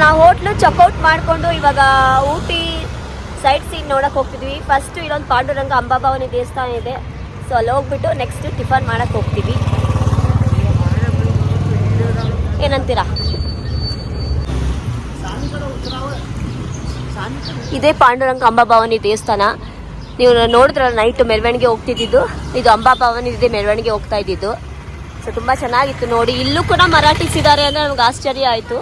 ನಾವು hotel checkout ಮಾಡಿಕೊಂಡು ಇವಾಗ ಊಟಿ ಸೈಟ್ ಸೀನ್ ನೋಡಕ್ಕೆ ಹೋಗ್ತಿದ್ವಿ. ಫಸ್ಟು ಇಲ್ಲೊಂದು ಪಾಂಡುರಂಗ ಅಂಬಾಭವಾನಿ ದೇವಸ್ಥಾನ ಇದೆ. ಸೊ ಅಲ್ಲಿ ಹೋಗ್ಬಿಟ್ಟು ನೆಕ್ಸ್ಟ್ ಟಿಫನ್ ಮಾಡಕ್ಕೆ ಹೋಗ್ತೀವಿ. ಏನಂತೀರಾ? ಇದೇ ಪಾಂಡುರಂಗ ಅಂಬಾಭವಾನಿ ದೇವಸ್ಥಾನ. ನೀವು ನೋಡಿದ್ರಲ್ಲ ನೈಟ್ ಮೆರವಣಿಗೆ ಹೋಗ್ತಿದ್ದು, ಇದು ಅಂಬಾಭವಾನಿ ಇದೆ ಮೆರವಣಿಗೆ ಹೋಗ್ತಾ ಇದ್ದಿದ್ದು. ಸೊ ತುಂಬ ಚೆನ್ನಾಗಿತ್ತು ನೋಡಿ. ಇಲ್ಲೂ ಕೂಡ ಮರಾಠಿಸ್ ಇದ್ದಾರೆ ಅಂದರೆ ನಮ್ಗೆ ಆಶ್ಚರ್ಯ ಆಯಿತು.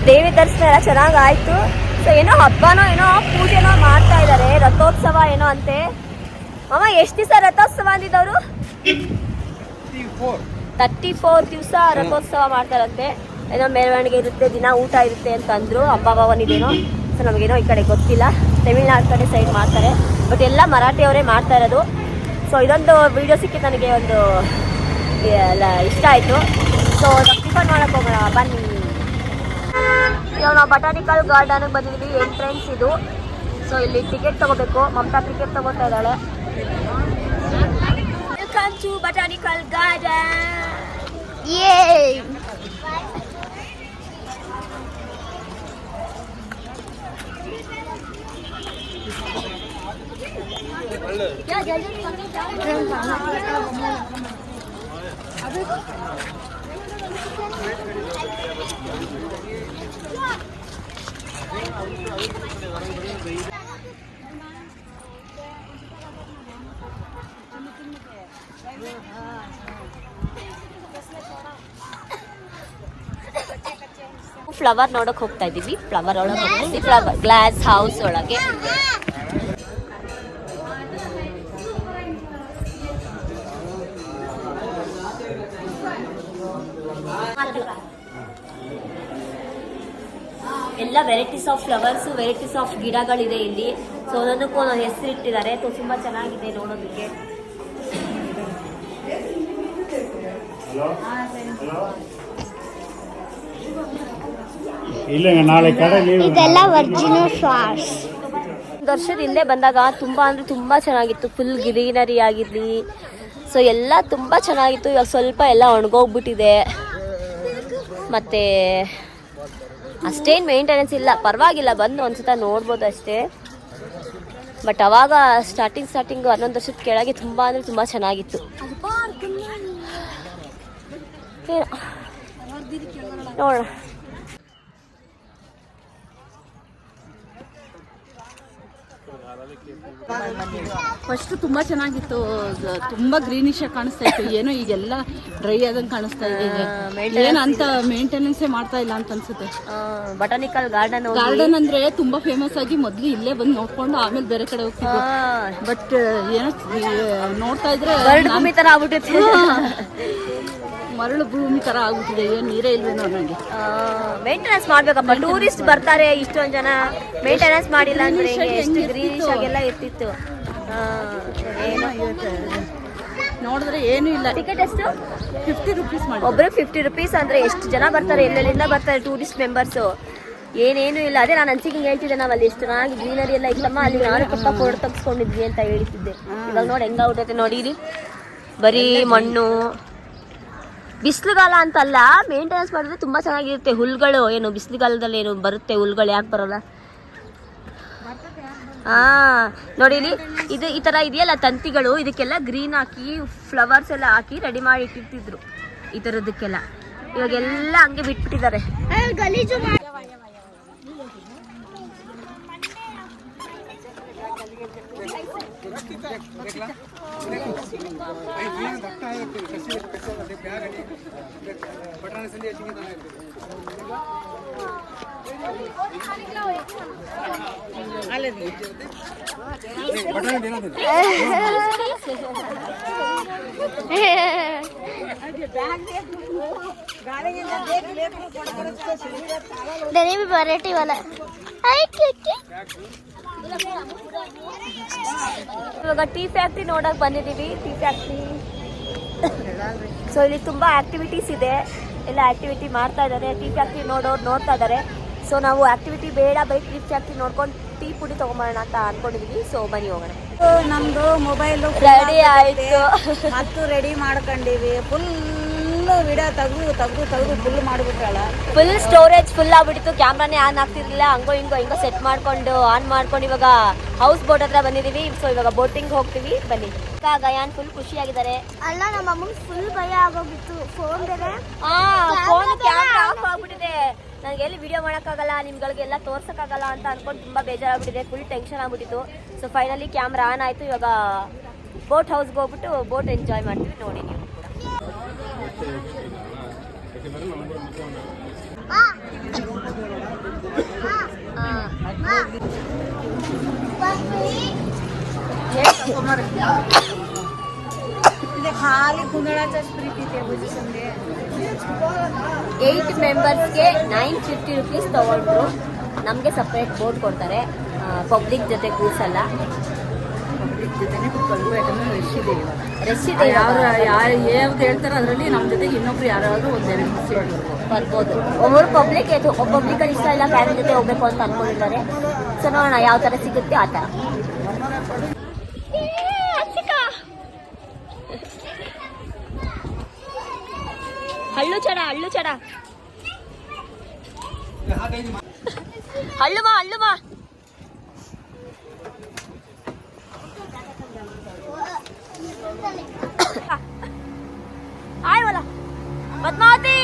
ದೇವಿ ದರ್ಶನ ಎಲ್ಲ ಚೆನ್ನಾಗಾಯ್ತು. ಸೊ ಏನೋ ಹಬ್ಬನೋ ಏನೋ ಪೂಜೆನೋ ಮಾಡ್ತಾ ಇದ್ದಾರೆ, ರಥೋತ್ಸವ ಏನೋ ಅಂತೆ. ಅಮ್ಮ ಎಷ್ಟು ದಿವಸ ರಥೋತ್ಸವ ಅಂದಿದ್ದವರು? 34 ದಿವಸ ರಥೋತ್ಸವ ಮಾಡ್ತಾರಂತೆ. ಏನೋ ಮೆರವಣಿಗೆ ಇರುತ್ತೆ, ದಿನ ಊಟ ಇರುತ್ತೆ ಅಂತ ಅಂದ್ರು. ಅಂಬಾಭವಾನಿದೇನೋ. ಸೊ ನಮಗೇನೋ ಈ ಕಡೆ ಗೊತ್ತಿಲ್ಲ, ತಮಿಳ್ನಾಡು ಕಡೆ ಸೈಡ್ ಮಾಡ್ತಾರೆ. ಬಟ್ ಎಲ್ಲ ಮರಾಠಿಯವರೇ ಮಾಡ್ತಾ ಇರೋದು. ಸೊ ಇದೊಂದು ವಿಡಿಯೋ ಸಿಕ್ಕಿದ್ದು ನನಗೆ ಒಂದು ಇಷ್ಟ ಆಯಿತು. ಸೊ ಟಿಫನ್ ಮಾಡಕ್ಕೆ ಹೋಗೋಣ ಬನ್ನಿ. ಇವಾಗ ನಾವು ಬಟಾನಿಕಲ್ ಗಾರ್ಡನ್ಗೆ ಬಂದಿದ್ದೀವಿ. ಎಂಟ್ರೆನ್ಸ್ ಇದು. ಸೊ ಇಲ್ಲಿ ಟಿಕೆಟ್ ತಗೋಬೇಕು. ಮಮತಾ ಟಿಕೆಟ್ ತಗೋತಾ ಇದ್ದಾಳೆ. Welcome to botanical garden. Flower ನೋಡಕ್ ಹೋಗ್ತಾ ಇದೀವಿ. ಫ್ಲವರ್ ಒಳಗೆ ಫ್ಲವರ್ ಗ್ಲಾಸ್ ಹೌಸ್ ಒಳಗೆ ಎಲ್ಲ varieties of flowers, varieties of ಗಿಡಗಳಿದೆ ಇಲ್ಲಿ. ಸೊ ಒಂದೊಂದಕ್ಕೂ ಒಂದೊಂದು ಹೆಸರು ಇಟ್ಟಿದ್ದಾರೆ. ತುಂಬ ಚೆನ್ನಾಗಿದೆ ನೋಡೋದಕ್ಕೆ. ಇದೆಲ್ಲ ಒರಿಜಿನಲ್ ಫ್ಲವರ್ಸ್. ವರ್ಷದ ಹಿಂದೆ ಬಂದಾಗ ತುಂಬಾ ಅಂದ್ರೆ ತುಂಬಾ ಚೆನ್ನಾಗಿತ್ತು. ಫುಲ್ ಗ್ರೀನರಿ ಆಗಿರ್ಲಿ. ಸೊ ಎಲ್ಲ ತುಂಬಾ ಚೆನ್ನಾಗಿತ್ತು. ಇವಾಗ ಸ್ವಲ್ಪ ಎಲ್ಲ ಒಣಗೋಗ್ಬಿಟ್ಟಿದೆ. ಮತ್ತೆ ಅಷ್ಟೇನು ಮೇಂಟೆನೆನ್ಸ್ ಇಲ್ಲ, ಪರವಾಗಿಲ್ಲ. ಬಂದು ಒಂದ್ಸತ ನೋಡ್ಬೋದು ಅಷ್ಟೇ. ಬಟ್ ಅವಾಗ ಸ್ಟಾರ್ಟಿಂಗ್ 11 ವರ್ಷದ ಕೆಳಗೆ ತುಂಬ ಅಂದರೆ ತುಂಬ ಚೆನ್ನಾಗಿತ್ತು. ನೋಡೋಣ. ಫಸ್ಟ್ ತುಂಬಾ ಚೆನ್ನಾಗಿತ್ತು. ತುಂಬಾ ಗ್ರೀನಿಶ್ ಆಗಿ ಕಾಣಿಸ್ತಾ ಇತ್ತು. ಏನೋ ಈಗೆಲ್ಲ ಡ್ರೈ ಆದಂಗೆ ಕಾಣಿಸ್ತಾ ಇದೆ. ಏನಂತ ಮೇಂಟೆನೆನ್ಸ್ ಮಾಡ್ತಾ ಇಲ್ಲ ಅಂತ ಅನ್ಸುತ್ತೆ. ಬಟಾನಿಕಲ್ ಗಾರ್ಡನ್ ಅಂದ್ರೆ ತುಂಬಾ ಫೇಮಸ್ ಆಗಿ ಮೊದ್ಲು ಇಲ್ಲೇ ಬಂದು ನೋಡ್ಕೊಂಡು ಆಮೇಲೆ ಬೇರೆ ಕಡೆ ಹೋಗ್ತಿದ್ವಿ. ಬಟ್ ಏನೋ ನೋಡ್ತಾ ಇದ್ರೆ ಭೂಮಿ ತರ ಆಗ್ಬಿಟ್ಟಿತ್ತು. ಮರಳು ಭೂಮಿ ತರ ಆಗ್ಬಿಟ್ಟಿದೆ. ಏನ್ ನೀರೇ ಇಲ್ವೇನೋ ನನಗೆ. ಮೇಂಟೆನೆನ್ಸ್ ಮಾಡ್ಬೇಕಪ್ಪ. ಟೂರಿಸ್ಟ್ ಬರ್ತಾರೆ ಇಷ್ಟೊಂದು ಜನ. ಮೇಂಟೆನೆನ್ಸ್ ಮಾಡಿಲ್ಲ ಅಂದ್ರೆ ಎಷ್ಟು ಗ್ರೀನಿಶ್ ಆಗೆಲ್ಲ ಇರ್ತಿತ್ತು. ಏನೋ ನೋಡಿದ್ರೆ ಏನು ಇಲ್ಲ. ಟಿಕೆಟ್ ಎಷ್ಟು? 50 ರೂಪೀಸ್ ಮಾಡಿ. ಒಬ್ರಿಗೆ 50 ರೂಪೀಸ್ ಅಂದ್ರೆ ಎಷ್ಟು ಜನ ಬರ್ತಾರೆ, ಎಲ್ಲೆಲ್ಲಿಂದ ಬರ್ತಾರೆ ಟೂರಿಸ್ಟ್ ಮೆಂಬರ್ಸು. ಏನೇನು ಇಲ್ಲ. ಅದೇ ನಾನು ಅನ್ಸಿಗೆ ಹೇಳ್ತಿದ್ದೆ, ನಾವು ಅಲ್ಲಿ ಎಷ್ಟು ಚೆನ್ನಾಗಿ ಗ್ರೀನರಿ ಎಲ್ಲ ಇತ್ತಮ್ಮ, ಅಲ್ಲಿ ನಾನು ಪಕ್ಕ ಫೋಟೋ ತೆಗೆಸ್ಕೊಂಡಿದ್ವಿ ಅಂತ ಹೇಳ್ತಿದ್ದೆ. ಇವಾಗ ನೋಡಿ ಹೆಂಗಾಗ್ಬಿಟ್ಟೈತೆ ನೋಡಿರಿ. ಬರೀ ಮಣ್ಣು. ಬಿಸಿಲುಗಾಲ ಅಂತಲ್ಲ, ಮೇಂಟೆನೆನ್ಸ್ ಮಾಡಿದ್ರೆ ತುಂಬ ಚೆನ್ನಾಗಿರುತ್ತೆ. ಹುಲ್ಗಳು ಏನು ಬಿಸಿಲುಗಾಲದಲ್ಲಿ ಏನು ಬರುತ್ತೆ ಹುಲ್ಗಳು, ಯಾಕೆ ಬರೋಲ್ಲ? ನೋಡಿ ಇಲ್ಲಿ ಇದು ಈ ಥರ ಇದೆಯಲ್ಲ ತಂತಿಗಳು, ಇದಕ್ಕೆಲ್ಲ ಗ್ರೀನ್ ಹಾಕಿ ಫ್ಲವರ್ಸ್ ಎಲ್ಲ ಹಾಕಿ ರೆಡಿ ಮಾಡಿ ಇಟ್ಟಿರ್ತಿದ್ರು ಈ ಥರದಕ್ಕೆಲ್ಲ. ಇವಾಗೆಲ್ಲ ಹಂಗೆ ಬಿಟ್ಬಿಟ್ಟಿದ್ದಾರೆ. डरी भी वैरायटी वाला ಇವಾಗ ಟೀ ಫ್ಯಾಕ್ಟ್ರಿ ನೋಡಕ್ ಬಂದಿದ್ದೀವಿ. ಟೀ ಫ್ಯಾಕ್ಟ್ರಿ ಸೊ ಇಲ್ಲಿ ತುಂಬಾ ಆಕ್ಟಿವಿಟೀಸ್ ಇದೆ, ಎಲ್ಲ ಆಕ್ಟಿವಿಟಿ ಮಾಡ್ತಾ ಇದ್ದಾರೆ. ಟೀ ಫ್ಯಾಕ್ಟ್ರಿ ನೋಡ್ತಾ ಇದ್ದಾರೆ. ಸೊ ನಾವು ಆಕ್ಟಿವಿಟಿ ಬೇಡ, ಬೈ ಟೀ ಫ್ಯಾಕ್ಟ್ರಿ ನೋಡ್ಕೊಂಡು ಟೀ ಪುಡಿ ತಗೊಂಬರೋಣ ಅಂತ ಅನ್ಕೊಂಡಿದೀವಿ. ಸೊ ಬನ್ನಿ ಹೋಗೋಣ. ನಮ್ದು ಮೊಬೈಲ್ ರೆಡಿ ಆಯ್ತು ಮತ್ತು ರೆಡಿ ಮಾಡ್ಕೊಂಡಿವಿ. ಫುಲ್ ವಿಡಿಯೋ ತೆಗ್ದು ಫುಲ್ ಮಾಡಿಬಿಟ್ರಲ್ಲ. ಫುಲ್ ಸ್ಟೋರೇಜ್ ಫುಲ್ ಆಗ್ಬಿಟ್ಟಿತ್ತು. ಕ್ಯಾಮ್ರಾನೇ ಆನ್ ಆಗ್ತಿರ್ಲಿಲ್ಲ. ಹಿಂಗೋ ಸೆಟ್ ಮಾಡ್ಕೊಂಡು ಆನ್ ಮಾಡ್ಕೊಂಡು ಇವಾಗ ಹೌಸ್ ಬೋಟ್ ಹತ್ರ ಬಂದಿದೀವಿ. ಸೊ ಇವಾಗ ಬೋಟಿಂಗ್ ಹೋಗ್ತೀವಿ. ಬನ್ನಿ. ಗಯಾನ್ ಫುಲ್ ಖುಷಿಯಾಗಿದ್ದಾರೆ. ಅಲ್ಲ ನಮ್ಮ ಅಮ್ಮಂಗೆ ಫುಲ್ ಭಯ ಆಗೋಗಿತ್ತು. ಫೋನ್ ಬೇರೆ ಫೋನ್ ಕ್ಯಾಮ್ರಾ ಆಫ್ ಆಗ್ಬಿಟ್ಟಿದೆ. ನನಗೆ ಎಲ್ಲಿ ವಿಡಿಯೋ ಮಾಡೋಕ್ಕಾಗಲ್ಲ, ನಿಮ್ಗಳಿಗೆಲ್ಲ ತೋರ್ಸೋಕ್ಕಾಗಲ್ಲ ಅಂತ ಅನ್ಕೊಂಡು ತುಂಬ ಬೇಜಾರಾಗ್ಬಿಟ್ಟಿದೆ. ಫುಲ್ ಟೆನ್ಷನ್ ಆಗ್ಬಿಟ್ಟಿತ್ತು. ಸೊ ಫೈನಲಿ ಕ್ಯಾಮ್ರಾ ಆನ್ ಆಯಿತು. ಇವಾಗ ಬೋಟ್ ಹೌಸ್ಗೆ ಹೋಗ್ಬಿಟ್ಟು ಬೋಟ್ ಎಂಜಾಯ್ ಮಾಡ್ತೀವಿ. ನೋಡಿ ನೀವು खाली कुंदळाचा स्प्रिट इथे पोझिशनಗೆ 8 ಮೆಂಬರ್ಸ್ಗೆ 950 ರುಪೀಸ್ ತಗೊಂಡ್ರು. ನಮಗೆ ಸಪ್ರೇಟ್ ಬೋಟ್ ಕೊಡ್ತಾರೆ. ಪಬ್ಲಿಕ್ ಜೊತೆ ಕೂರ್ಸಲ್ಲ. ಪಬ್ಲಿಕ್ ಜೊತೆನೇ ಕುತ್ಕೊಳ್ಬೇಕು. ಯಾಕಂದ್ರೆ ರಶ್ ಇದೆ. ಯಾವ್ದು ಹೇಳ್ತಾರೆ ಅದರಲ್ಲಿ ನಮ್ಮ ಜೊತೆಗೆ ಇನ್ನೊಬ್ರು ಯಾರಾದ್ರೂ ಒಂದೆರಡು ಸೀಟ್ ಬರ್ಬೋದು. ಒಬ್ಬರು ಪಬ್ಲಿಕ್ ಇಷ್ಟ ಇಲ್ಲ, ಫ್ಯಾಮಿಲಿ ಜೊತೆ ಹೋಗ್ಬೇಕು ಅಂತ ಅನ್ಕೊಂಡಿದ್ದಾರೆ. ಸೊ ನೋಡೋಣ ಯಾವ ಥರ ಸಿಗುತ್ತೆ ಆ ಥರ. ಹಳ್ಳು ಚಡ ಹಳ್ಳು ಮಾ ಆಯ್ ವಾಲ ಪದ್ಮಾವತಿ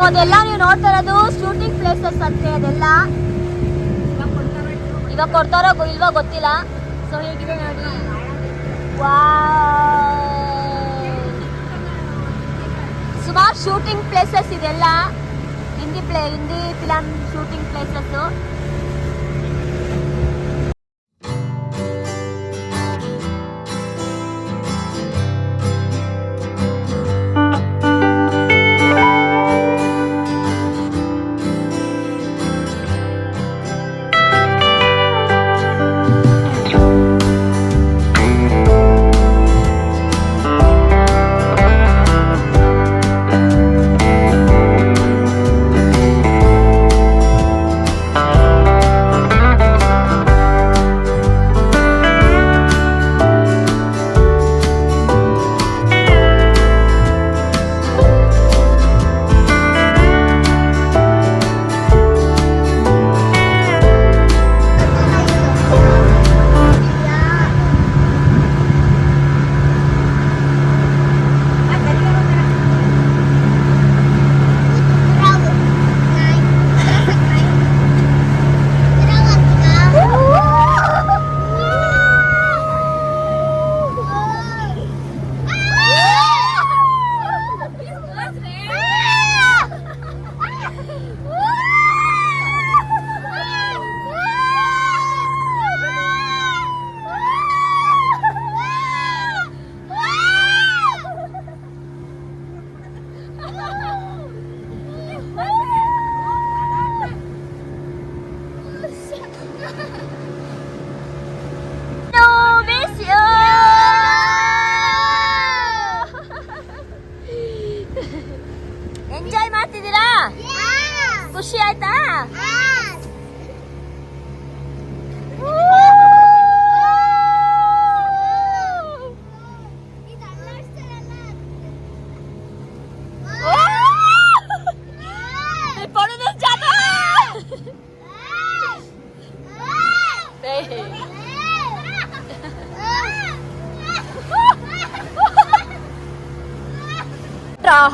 ಅದೆಲ್ಲ ನೀವು ನೋಡ್ತಾ ಇರೋದು ಶೂಟಿಂಗ್ ಪ್ಲೇಸಸ್ ಅಂತೆ. ಅದೆಲ್ಲ ಇವಾಗ ಕೊಡ್ತಾರೋ ಇಲ್ವೋ ಗೊತ್ತಿಲ್ಲ. ಸೊ ಹೇಗಿದೆ ನೋಡಿ. ಸುಮಾರು ಶೂಟಿಂಗ್ ಪ್ಲೇಸಸ್ ಇದೆಲ್ಲ. Hindi film shooting places.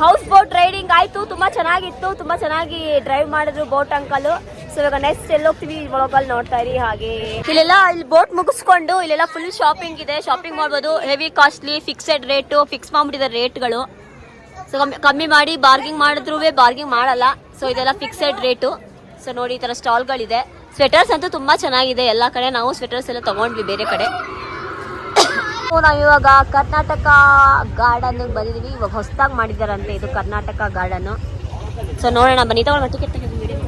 House boat riding ಆಯ್ತು, ತುಂಬಾ ಚೆನ್ನಾಗಿತ್ತು, ತುಂಬಾ ಚೆನ್ನಾಗಿ ಡ್ರೈವ್ ಮಾಡಿದ್ರು ಬೋಟ್ ಅಂಕಲ್. ಸೊ ಇವಾಗ ನೆಕ್ಸ್ಟ್ ಎಲ್ಲಿ ಹೋಗ್ತೀವಿ ವ್ಲಾಗಲ್ಲಿ ನೋಡ್ತಾ ಇರಿ. ಹಾಗೆ ಇಲ್ಲೆಲ್ಲ ಇಲ್ಲಿ ಬೋಟ್ ಮುಗಿಸ್ಕೊಂಡು ಇಲ್ಲೆಲ್ಲ ಫುಲ್ ಶಾಪಿಂಗ್ ಇದೆ, ಶಾಪಿಂಗ್ ಮಾಡ್ಬೋದು. Heavy costly, fixed rate, fix ಮಾಡ್ಬಿಟ್ಟಿದ್ದಾರೆ ರೇಟ್ಗಳು. ಸೊ ಕಮ್ಮಿ ಮಾಡಿ ಬಾರ್ಗಿಂಗ್ ಮಾಡಿದ್ರು ಬಾರ್ಗಿಂಗ್ ಮಾಡಲ್ಲ. ಸೊ ಇದೆಲ್ಲ ಫಿಕ್ಸೆಡ್ ರೇಟು. ಸೊ ನೋಡಿ ಈ ಥರ ಸ್ಟಾಲ್ಗಳಿದೆ. ಸ್ವೆಟರ್ಸ್ ಅಂತೂ ತುಂಬ ಚೆನ್ನಾಗಿದೆ ಎಲ್ಲ ಕಡೆ. ನಾವು ಸ್ವೆಟರ್ಸ್ ಎಲ್ಲ ತೊಗೊಂಡ್ವಿ ಬೇರೆ ಕಡೆ. ನಾವು ಇವಾಗ ಕರ್ನಾಟಕ ಗಾರ್ಡನ್ ಬಂದಿದ್ದೀವಿ. ಇವಾಗ ಹೊಸದಾಗಿ ಮಾಡಿದ್ದಾರಂತೆ ಇದು ಕರ್ನಾಟಕ ಗಾರ್ಡನ್ನು. ಸೊ ನೋಡೋಣ ಬನ್ನಿ, ತಗೊಳ್ಳೋಣ ಟಿಕೆಟ್ ತೆಗೆದು ವಿಡಿಯೋ.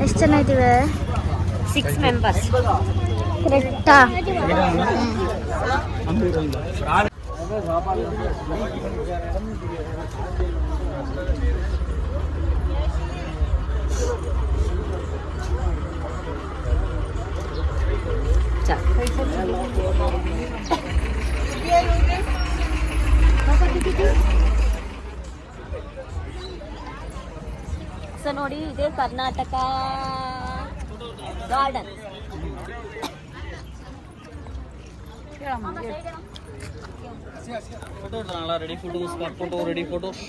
ಎಷ್ಟು ಜನ ಇದ್ದೀವಿ? 6 ಮೆಂಬರ್ಸ್. ಕರೆಕ್ಟಾ? ಸೊ ನೋಡಿ ಇದೇ Karnataka garden. Ready photos, photo ready photos.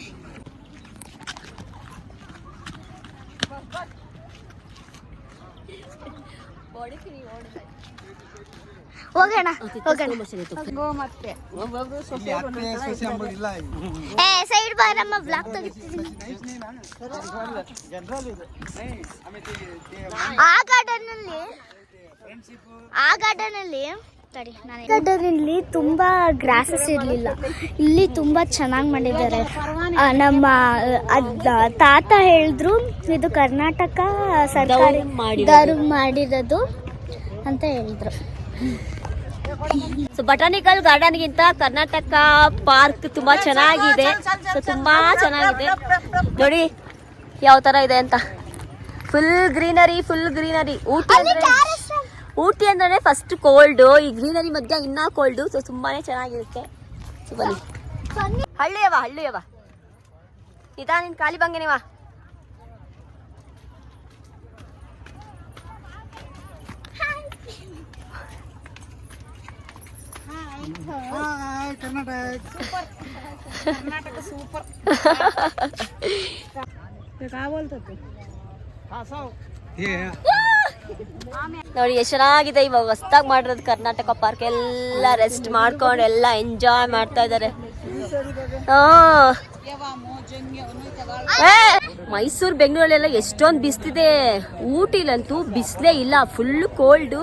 ಹೋಗೋಣ ಮತ್ತೆ ಸೈಡ್ ಬಾರಮ್ಮ, ಬ್ಲಾಗ್ ತೆಗಿತಿದ್ದೀನಿ. ಆ ಗಾರ್ಡನಲ್ಲಿ ತುಂಬಾ ಗ್ರಾಸಸ್ ಇರಲಿಲ್ಲ. ಇಲ್ಲಿ ತುಂಬಾ ಚೆನ್ನಾಗಿ ಮಾಡಿದ್ದಾರೆ. ನಮ್ಮ ತಾತ ಹೇಳಿದ್ರು ಇದು ಕರ್ನಾಟಕ ಸರ್ಕಾರಿ ಮಾಡಿರೋದು ಅಂತ ಹೇಳಿದ್ರು. ಸೊ ಬಟಾನಿಕಲ್ ಗಾರ್ಡನ್ಗಿಂತ ಕರ್ನಾಟಕ ಪಾರ್ಕ್ ತುಂಬಾ ಚೆನ್ನಾಗಿದೆ. ಸೊ ತುಂಬಾ ಚೆನ್ನಾಗಿದೆ ನೋಡಿ ಯಾವ ತರ ಇದೆ ಅಂತ. Full greenery, full greenery. Ooty ಅಂದ್ರೆ ಫಸ್ಟ್ ಕೋಲ್ಡ್, ಈ ಗ್ರೀನರಿ ಮಧ್ಯ ಇನ್ನ ಕೋಲ್ಡ್. ಸೊ ತುಂಬಾನೇ ಚೆನ್ನಾಗಿರುತ್ತೆ. ಸೊ ಬನ್ನಿ. ಹಳ್ಳಿಯವ ಇದಾ ನಿನ್ ಖಾಲಿ ಬಂಗೇನಿವ. ಕರ್ನಾಟಕ ಸೂಪರ್. ನೋಡಿ ಎಷ್ಟು ಚೆನ್ನಾಗಿದೆ. ಇವಾಗ ಹೊಸ್ದಾಗಿ ಮಾಡಿರೋದು ಕರ್ನಾಟಕ ಪಾರ್ಕ್. ಎಲ್ಲ ರೆಸ್ಟ್ ಮಾಡ್ಕೊಂಡು ಎಲ್ಲ ಎಂಜಾಯ್ ಮಾಡ್ತಾ ಇದ್ದಾರೆ. ಮೈಸೂರು ಬೆಂಗಳೂರಲ್ಲೆಲ್ಲ ಎಷ್ಟೊಂದು ಬಿಸಿಲಿದೆ. ಊಟಿಲಂತೂ ಬಿಸಿಲೇ ಇಲ್ಲ, ಫುಲ್ ಕೋಲ್ಡು.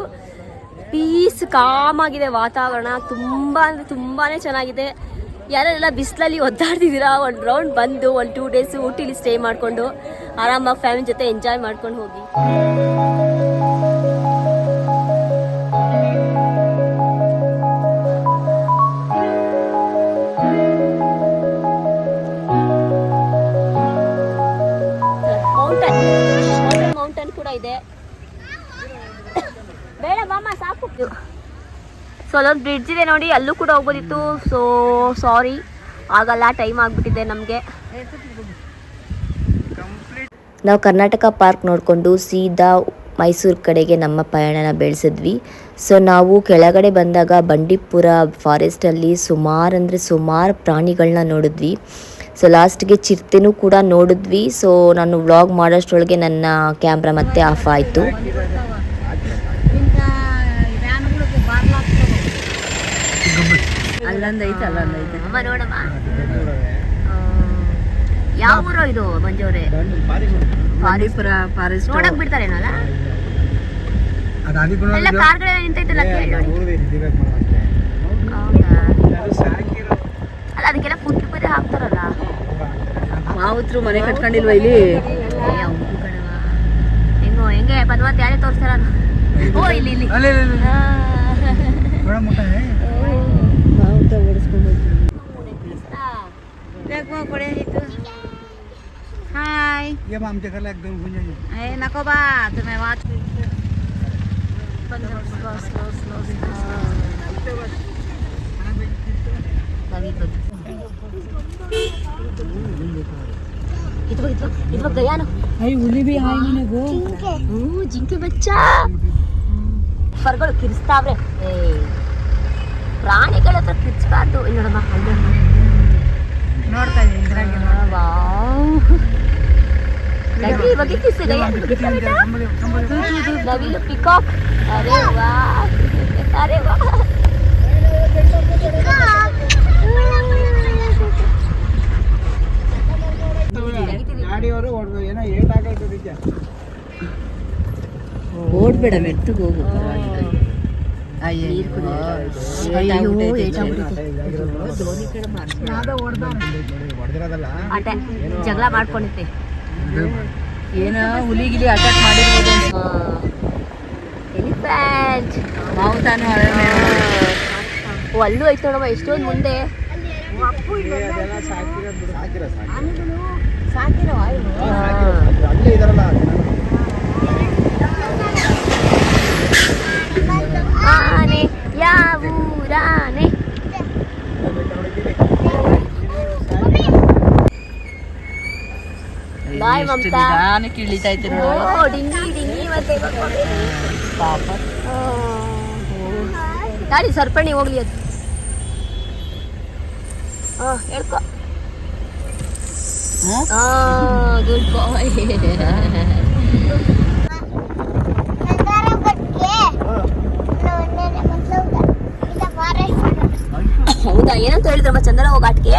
ಪೀಸ್ ಕಾಮ್ ಆಗಿದೆ ವಾತಾವರಣ. ತುಂಬಾ ಅಂದರೆ ತುಂಬಾನೇ ಚೆನ್ನಾಗಿದೆ. ಯಾರೆಲ್ಲ ಬಿಸಿಲಲ್ಲಿ ಒದ್ದಾಡ್ತಿದ್ದೀರಾ, ಒಂದು ರೌಂಡ್ ಬಂದು 1-2 ಡೇಸ್ ಊಟಿಲಿ ಸ್ಟೇ ಮಾಡಿಕೊಂಡು ಆರಾಮಾಗಿ ಫ್ಯಾಮಿಲಿ ಜೊತೆ ಎಂಜಾಯ್ ಮಾಡ್ಕೊಂಡು ಹೋಗಿ. ಮೌಂಟನ್ ಕೂಡ ಇದೆ. ಬೇಡ ಬಾಮ ಸಾಕು. ಸೊ ಅಲ್ಲೊಂದು ಬ್ರಿಡ್ಜ್ ಇದೆ ನೋಡಿ, ಅಲ್ಲೂ ಕೂಡ ಹೋಗ್ಬೋದಿತ್ತು. ಸೊ ಸಾರಿ ಆಗಲ್ಲ, ಟೈಮ್ ಆಗಿಬಿಟ್ಟಿದೆ ನಮಗೆ. ನಾವು ಕರ್ನಾಟಕ ಪಾರ್ಕ್ ನೋಡಿಕೊಂಡು ಸೀದಾ ಮೈಸೂರು ಕಡೆಗೆ ನಮ್ಮ ಪಯಣನ ಬೆಳೆಸಿದ್ವಿ. ಸೊ ನಾವು ಕೆಳಗಡೆ ಬಂದಾಗ ಬಂಡೀಪುರ ಫಾರೆಸ್ಟಲ್ಲಿ ಸುಮಾರು ಪ್ರಾಣಿಗಳನ್ನ ನೋಡಿದ್ವಿ. ಸೊ ಲಾಸ್ಟ್ಗೆ ಚಿರತೆನೂ ಕೂಡ ನೋಡಿದ್ವಿ. ಸೊ ನಾನು ವ್ಲಾಗ್ ಮಾಡೋಷ್ಟರೊಳಗೆ ನನ್ನ ಕ್ಯಾಮ್ರಾ ಮತ್ತೆ ಆಫ್ ಆಯಿತು. ಅಮ್ಮ ನೋಡಮ್ಮ, ಯಾವ ಊರು ಇದು ಮಂಜೂರೆ? ಬಂಡೀಪುರ ಫಾರೆಸ್ಟ್ ನೋಡಕ್ ಬಿಡ್ತಾರೇನಲ್ಲ, ಎಲ್ಲ ಕಾರ್ಗಳೆಲ್ಲ ನಿಂತೈತಲ್ಲ ಕೇಳಿ ನೋಡಿ. ಹೌದಾ? ಅಲ್ಲ ಅದಕ್ಕೆಲ್ಲ ಫುಡ್ ಬೇರೆ ಹಾಕ್ತಾರಲ್ಲ. ಮಾವುತ್ರು ಮನೆ ಕಟ್ಕೊಂಡಿಲ್ವಾ ಇಲ್ಲಿ? ಹೆಂಗೆ ಪದ್ಮಾವತಿ ಯಾರೇ ತೋರಿಸ್ತಾರ? ಓ ಇಲ್ಲಿ ಇಲ್ಲಿ हाय ये आमच्या घरला एकदम घेऊन जाईल. ए नको बा तुम्ही वाच ಇದು ಗಯಾನ. ಹುಲಿ ಬಿ ಹಾಯ್ ನಿನಗೂ. ಜಿಂಕೆ ಬಚ್ಚ. ಫರ್ಗಳು ಕಿರಿಸ್ತಾವ್ರೆ. ಪ್ರಾಣಿಗಳ ಹತ್ರ ಕಿಚ್ಚಬಾರ್ದು. ನೋಡಮ್ಮ ನೋಡ್ತಾ ಇದ್ದೀನಿ ಬಗ್ಗೆ ಕಿಸಿದೆ ನವಿಲು ಪಿಕಾಕ್. ಅರೆ ವಾ ಅರೆ ವಾ. ಓಡ್ಬೇಡ ಮೆತ್ತಗೆ ಹೋಗು. ಆಟ ಜಗಳ ಮಾಡ್ಕೊಂಡಿತ್ತೆ. ಏನ ಹುಲಿಗಿಲಿ ಅಟ್ಯಾಕ್ ಮಾಡಿರ್ಬೋದು. ಎಲಿಫೆಂಟ್ ನಾವು ತಾನು ಅಲ್ಲೂ ಐತೆ ನೋಡಮ್ಮ ಎಷ್ಟೊಂದು ಮುಂದೆ. ಆನೆ ಯಾವೂರಾನೆ. ಬಾಯ್ ಮಮತಾ. ಇಳಿತಾ ಇತ್ತು ಡಿಂಗಿ ಡಿಂಗಿ ಮತ್ತೆ ಪಾಪ. ದಾಡಿ ಸರ್ಪಣಿ ಹೋಗ್ಲಿ ಅದು. ಹೇಳ್ಕೊ. ಗುಡ್ ಬಾಯ್. ಹೌದಾ, ಏನಂತ ಹೇಳಿದ್ರಮ್ಮ ಚಂದನ ಹೋಗಾಟ್ಗೆ?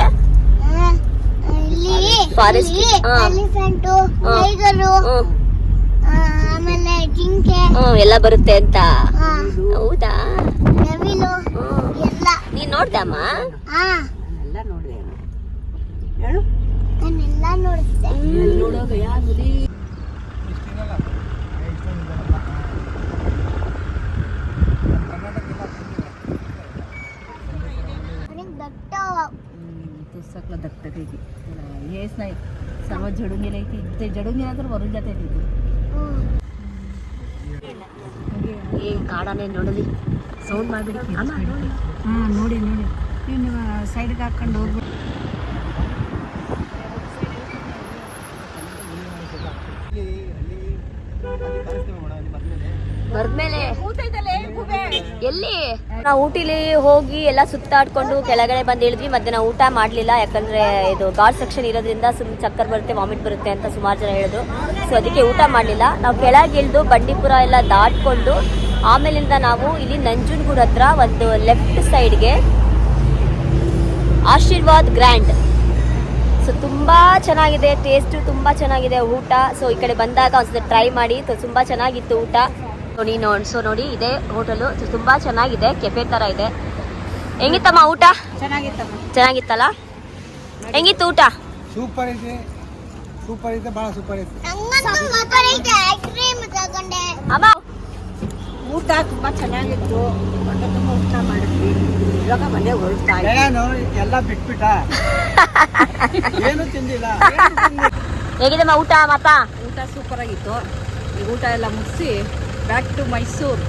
ಫಾರೆಸ್ಟ್ ಎಲಿಫೆಂಟು, ಟೈಗರು, ಆಮೇಲೆ ಜಿಂಕೆ ಎಲ್ಲ ಬರುತ್ತೆ ಅಂತ. ಹೌದಾ, ನವಿಲು ಎಲ್ಲ. ನೀನ್ ನೋಡ್ದಮ್ಮ? ಎಲ್ಲ ನೋಡಿದೆ ಹೇಳು. ನಾನೆಲ್ಲ ನೋಡಿದ್ದೆ. सकला दत्तक आहे हेच नाही सर्व झडून गेले की ते झडून गेला तर वरून जाते तिथे. ಏ ಕಾಡಾನೆ ನೋಡಲಿ, ಸೌಂಡ್ ಮಾಡ್ಬಿಡಿ. ಹಾಂ ನೋಡಿ ನೋಡಿ ನೀವು ಸೈಡ್ಗೆ ಹಾಕ್ಕೊಂಡು ಹೋಗ್ಬಿಟ್ಟು. ಬರ್ದ್ಮೇಲೆ ಎಲ್ಲಿ ನಾವು ಊಟಿಲಿ ಹೋಗಿ ಎಲ್ಲ ಸುತ್ತಾಡ್ಕೊಂಡು ಕೆಳಗಡೆ ಬಂದು ಇಳಿದ್ವಿ. ಮತ್ತೆ ನಾವು ಊಟ ಮಾಡಲಿಲ್ಲ, ಯಾಕಂದ್ರೆ ಇದು ಗಾರ್ಡ್ ಸೆಕ್ಷನ್ ಇರೋದ್ರಿಂದ ಚಕ್ಕರ್ ಬರುತ್ತೆ, ವಾಮಿಟ್ ಬರುತ್ತೆ ಅಂತ ಸುಮಾರು ಜನ ಹೇಳಿದ್ರು. ಸೊ ಅದಕ್ಕೆ ಊಟ ಮಾಡಲಿಲ್ಲ. ನಾವು ಕೆಳಗೆ ಇಳಿದು ಬಂಡೀಪುರ ಎಲ್ಲ ದಾಟ್ಕೊಂಡು ಆಮೇಲಿಂದ ನಾವು ಇಲ್ಲಿ ನಂಜನಗೂಡು ಹತ್ರ ಒಂದು ಲೆಫ್ಟ್ ಸೈಡ್ಗೆ ಆಶೀರ್ವಾದ್ ಗ್ರ್ಯಾಂಡ್. ಸೊ ತುಂಬ ಚೆನ್ನಾಗಿದೆ, ಟೇಸ್ಟು ತುಂಬ ಚೆನ್ನಾಗಿದೆ ಊಟ. ಸೊ ಈ ಕಡೆ ಬಂದಾಗ ಒಂದ್ಸತಿ ಟ್ರೈ ಮಾಡಿ, ತುಂಬ ಚೆನ್ನಾಗಿತ್ತು ಊಟ. ನೋಡಿ ಇದೆ ಹೋಟೆಲು, ತುಂಬ ಚೆನ್ನಾಗಿದೆ, ಕೆಫೆ ಥರ ಇದೆ. ಹೆಂಗಿತ್ತಮ್ಮ ಊಟ? ಚೆನ್ನಾಗಿತ್ತಲ್ಲ? ಹೆಂಗಿತ್ತು ಊಟ? ಸೂಪರ್ ಐತೆ, ಸೂಪರ್ ಐತೆ, ಭಾಳ ಸೂಪರ್ ಐತೆ. ಅಮ್ಮ ಊಟ ತುಂಬಾ ಚೆನ್ನಾಗಿತ್ತು, ಹೊಟ್ಟೆ ತುಂಬ ಊಟ ಮಾಡಿದ್ವಿ. ಇವಾಗ ಮನೆ ಹೊರಡ್ತಾ ಏನು ಎಲ್ಲ ಬಿಟ್ಬಿಟ್ಟ ಏನು ತಿಂದಿಲ್ಲ. ಹೇಗಿದೆಮ್ಮ ಊಟ? ಮಾತಾ ಊಟ ಸೂಪರ್ ಆಗಿತ್ತು. ಈ ಊಟ ಎಲ್ಲ ಮುಗಿಸಿ ಬ್ಯಾಕ್ ಟು ಮೈಸೂರು.